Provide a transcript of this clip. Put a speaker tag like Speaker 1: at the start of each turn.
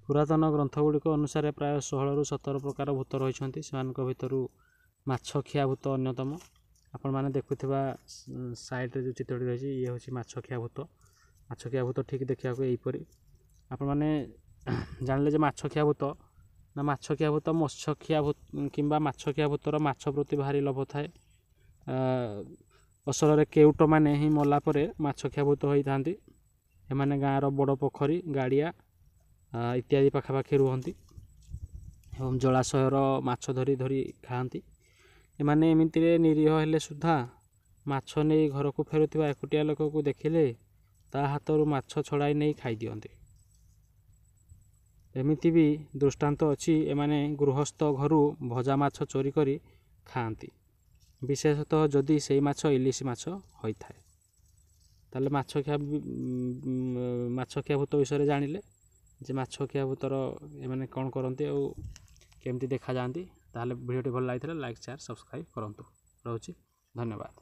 Speaker 1: पुरातन ग्रंथगुड़िक अनुसार प्राय 16 ରୁ 17 प्रकार भूत रही से माछखिया भूत अन्यतम। आपण मैंने देखुवा साइड जो चित्रटी रही ये हूँ माछखिया भूत ठीक देखा यहीपरी आपण मैंने जानले माछखिया भूत ना माछखिया भूत मत्स्यखिया भूत किंबा माछखिया भूतर माछ प्रति भारी लोभ थाए। असल केउट मैंने ही मलापर माछखिया भूत होता एमाने गाँव बड़ पोखरी गाड़िया इत्यादि पाखापाखि रुहति एवं जलाशयर माछ धरी धरी खाआंती। एमाने एमितिरे निरीह हेले सुधा माछ नहीं घर को फेरुवा एकुटिया लोक को देखिले ता हाथरू माछ छड़ाई नहीं खाई दियंती। एमिति भी दृष्टांत अच्छी एमाने गृहस्थ घरू भजा माछ चोरी करी खाआंती विशेषतः जदि से माछ इलिश माछ होता है ताले माछखिया भूत विषय जानिले जे माछखिया भूतर एमाने कौन करते और केमती देखा जाती ताले वीडियोटी भल लगी लाइक शेयर सब्सक्राइब करंतु। रहुछि धन्यवाद।